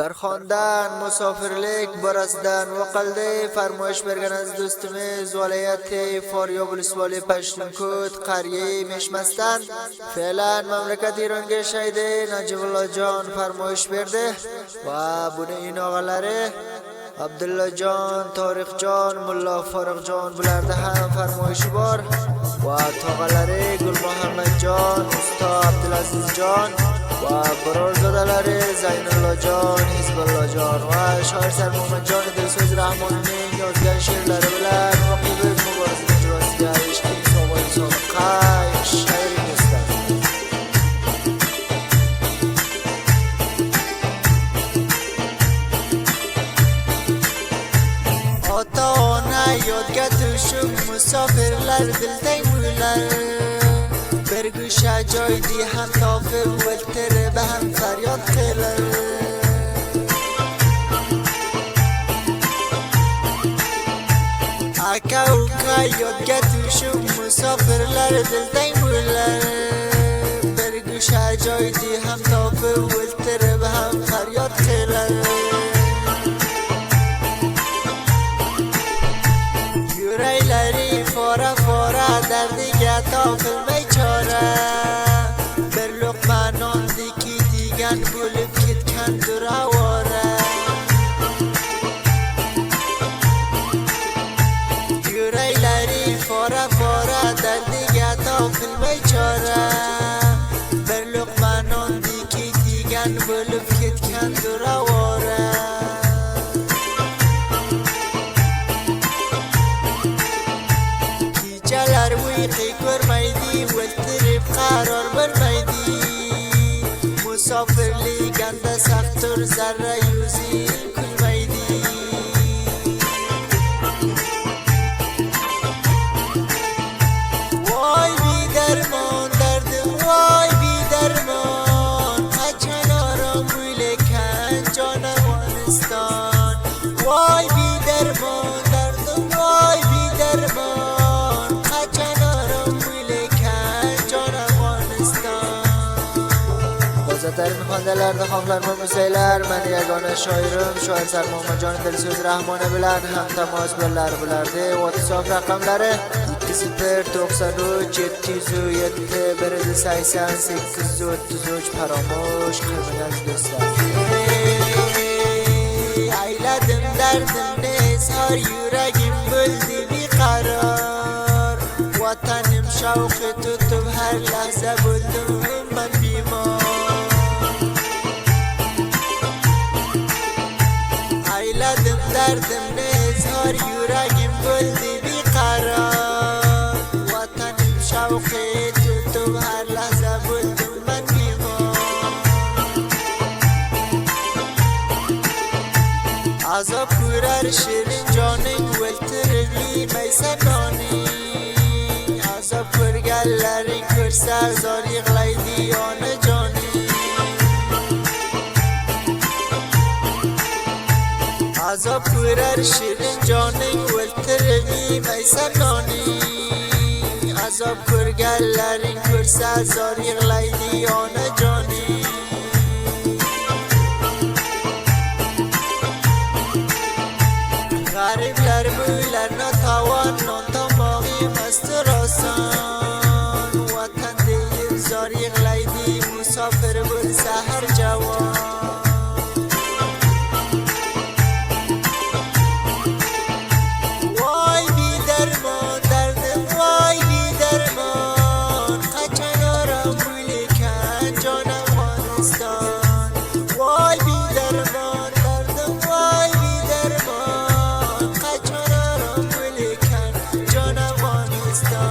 برخواندن مسافرlik borasidan vaqalda farmoyish bergan aziz do'stimiz viloyati Faryab ولسوالی پشتونکوت قریه مشمستان فعلا mamlakat Eronga shaydi Najibullo jon farmoyish berdi va buni in og'alari Abdulla jon, Tariq jon, Mulla Faruq jon bularda ham farmoyishi bor va tog'alari Gul Muhammad jon, Usta Abdulaziz jon va birorzodalari Zaynullo jon, Hizbullo jon va shoir Sarmo'min jon Dilso'z Rahmonning yozgan she'rlari bilan o'qib muborak ijrosiga eshitdik. Savoy Soliqay shoiringizdan ota-ona yodga tushib musofirlar dildang bo'lar bir gusha joydi ham topib o'ltirib ham faryod qilar aka uka yodga tushib musofirlar dildang bo'lar bir gusha joydi ham topib o'ltirib ham faryod qilar yuraklari fora fora dardiga topilmay chora bir luqma nondiki degan bo'lib ketgandir avora yuraklari fora fora dardiga topilmay chora bir luqma nondiki degan bo'lib ketgandir avora kechalar uyqu ko'rmaydi o'ltirib qaror bilmaydi musofirlik anda saftur zarra yuzi kulmaydi voy bidarmon dardim voy bidarmon qachon orom o'ylakan jon Afg'oniston voy bidarmon dardim voy bidarmon Hazretlerin xondalarida xonlarma musaylar meni yagona shoirim shoir Sarmo'min jon Dilso'z Rahmoni bilan ham tamoz birlar bulardi. WhatsApp raqamlari 2093 707 188 Paramosh qilgan do'stlar. Ayladim dardimni izhor yuragim bo'ldi beqaror vatanim shavqi tutib har lahza bo'ldim man bemor ayladim dardimni izhor yuragim bo'ldi beqaror vatanim shavqi tutib har lahza bo'ldim man bemor azob ko'rar shirin joning o'ltirib yemaysan noning azob ko'rganlaring ko'rsa zor yig'laydi onajoning azob ko'rar shirin joning o'ltirib yemaysan noning azob ko'rganlaring ko'rsa zor yig'laydi onajoning g'ariblar bo'ylar notavon non tomog'i mastur oson vatan deyil zor yig'laydi musofir bo'lsa har javon voy bidarmon dardim voy bidarmon qachon orom o'ylakan jon Afg'oniston voy bidarmon dardim voy bidarmon qachon orom o'ylakan jon Afg'oniston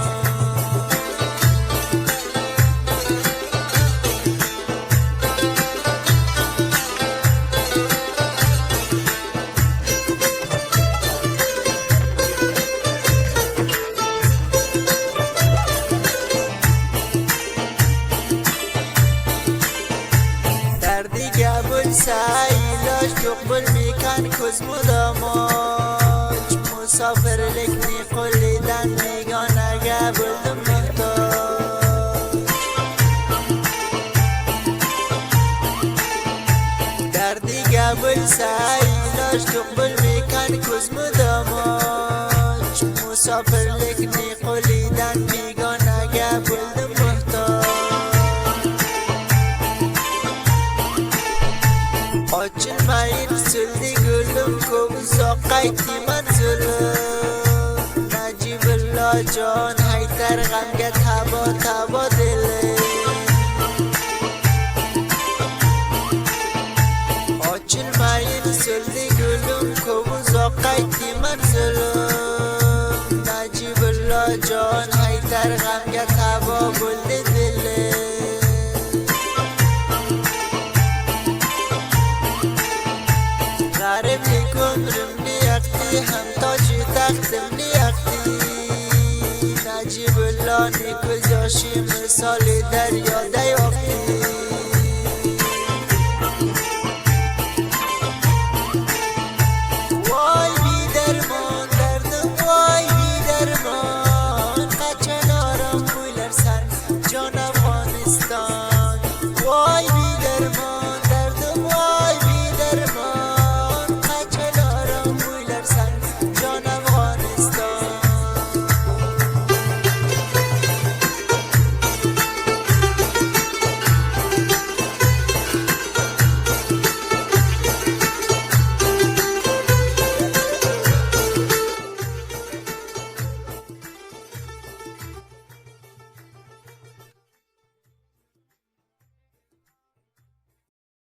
dardiga bo'lsa iloj yo'q bo'lmaykan ko'z mudomoj musofirlikni qo'lidan begonaga bo'ldim muhtoj dardiga قبول سعیلاش دقبل میکن کزم و داماد چون مسافر لکنی قلیدن بیگانگه بلدم محتاج آچل ماین سلدی گلم کبزا قیتی منزلم نجیب الله جان حیدر غمگه تبا تبا دله آچل ماین سلدی گلم کبزا قیتی منزلم نجیب الله جان حیدر غمگه تبا بلده دله غرب کمرم نیختی هم تاجی تختم نیختی نجیب الله نیکل جاشی مثال دریا دیافتی وای بی درمان دردم وای بی درمان قچن آرام بویلر سر جان افغانستان